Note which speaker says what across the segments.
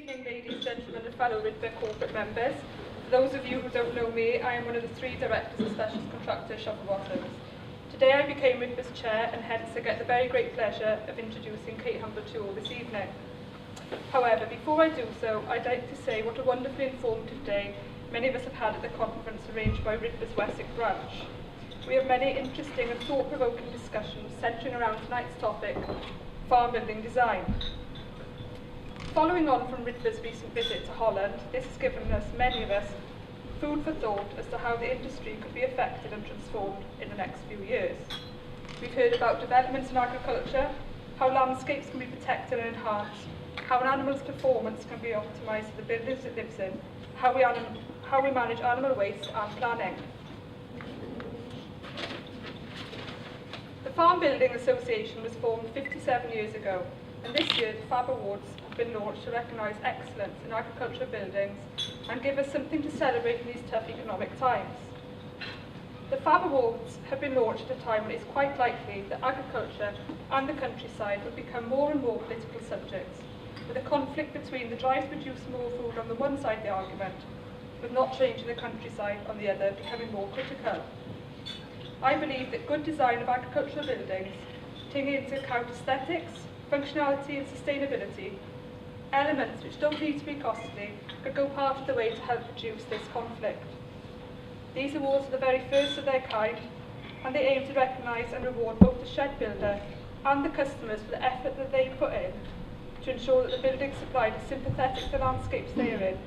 Speaker 1: evening, ladies, gentlemen, and fellow Ridba corporate members. For those of you who don't know me, I am one of the 3 directors of specialist contractor Shufflebottom. Today I became Ridba's chair, and hence I get the very great pleasure of introducing Kate Humble to you all this evening. However, before I do so, I'd like to say what a wonderfully informative day many of us have had at the conference arranged by Ridba's Wessex branch. We have many interesting and thought-provoking discussions centring around tonight's topic, farm building design. Following on from Ridba's recent visit to Holland, this has given us, many of us, food for thought as to how the industry could be affected and transformed in the next few years. We've heard about developments in agriculture, how landscapes can be protected and enhanced, how an animal's performance can be optimised for the buildings it lives in, how we manage animal waste and planning. The Farm Building Association was formed 57 years ago, and this year the FAB Awards have been launched to recognise excellence in agricultural buildings and give us something to celebrate in these tough economic times. The FAB Awards have been launched at a time when it's quite likely that agriculture and the countryside will become more and more political subjects, with a conflict between the drive to produce more food on the one side of the argument, with not changing the countryside on the other becoming more critical. I believe that good design of agricultural buildings, taking into account aesthetics, functionality and sustainability, elements which don't need to be costly, could go part of the way to help reduce this conflict. These awards are the very first of their kind, and they aim to recognise and reward both the shed builder and the customers for the effort that they put in to ensure that the buildings supplied are sympathetic to the landscapes they are in,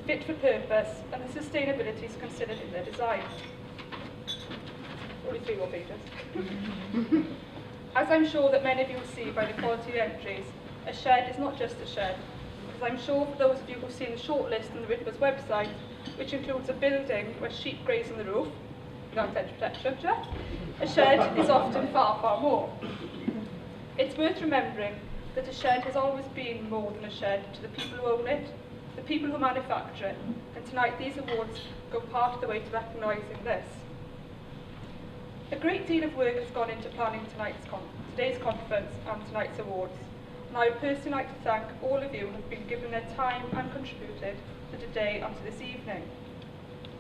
Speaker 1: fit for purpose, and the sustainability is considered in their design. Only 3 more pages. As I'm sure that many of you will see by the quality of entries, a shed is not just a shed, because I'm sure for those of you who've seen the shortlist on the Ridba's website, which includes a building where sheep graze on the roof, without edge protection, a shed is often far, far more. It's worth remembering that a shed has always been more than a shed to the people who own it, the people who manufacture it, and tonight these awards go part of the way to recognising this. A great deal of work has gone into planning today's conference and tonight's awards, and I would personally like to thank all of you who have been given their time and contributed to today and to this evening.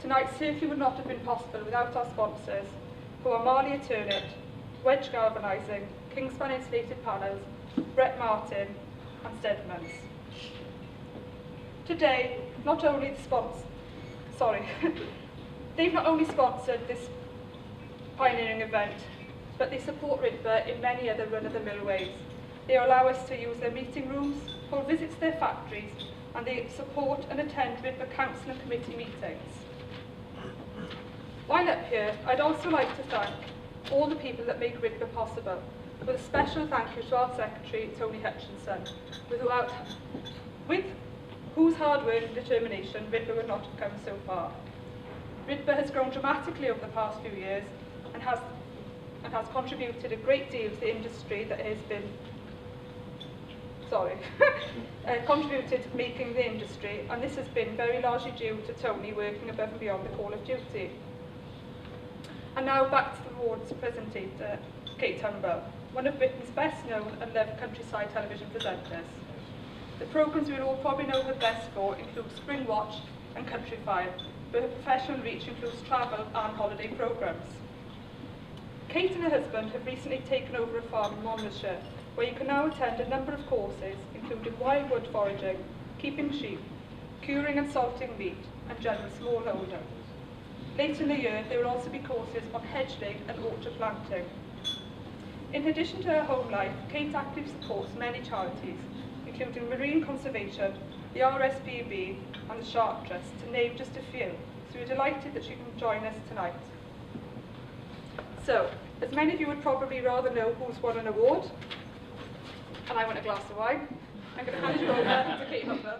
Speaker 1: Tonight certainly would not have been possible without our sponsors, who are Marley Turnit, Wedge Galvanising, Kingspan Insulated Panels, Brett Martin and Stedmans. Today, they've not only sponsored this pioneering event, but they support Ridba in many other run-of-the-mill ways. They allow us to use their meeting rooms, hold visits to their factories, and they support and attend Ridba Council and Committee meetings. While up here, I'd also like to thank all the people that make Ridba possible, with a special thank you to our Secretary, Tony Hutchinson, with whose hard work and determination Ridba would not have come so far. Ridba has grown dramatically over the past few years and has contributed a great deal to the industry that has been, contributed to making the industry, and this has been very largely due to Tony working above and beyond the call of duty. And now back to the awards presenter, Kate Humble, one of Britain's best known and loved countryside television presenters. The programmes we will all probably know her best for include Spring Watch and Country File, but her professional reach includes travel and holiday programmes. Kate and her husband have recently taken over a farm in Monmouthshire, where you can now attend a number of courses, including wildwood foraging, keeping sheep, curing and salting meat, and general smallholder. Later in the year, there will also be courses on hedging and orchard planting. In addition to her home life, Kate actively supports many charities, including Marine Conservation, the RSPB, and the Shark Trust, to name just a few, so we're delighted that she can join us tonight. So, as many of you would probably rather know who's won an award, and I want a glass of wine, I'm going to hand you over to Kate Humble.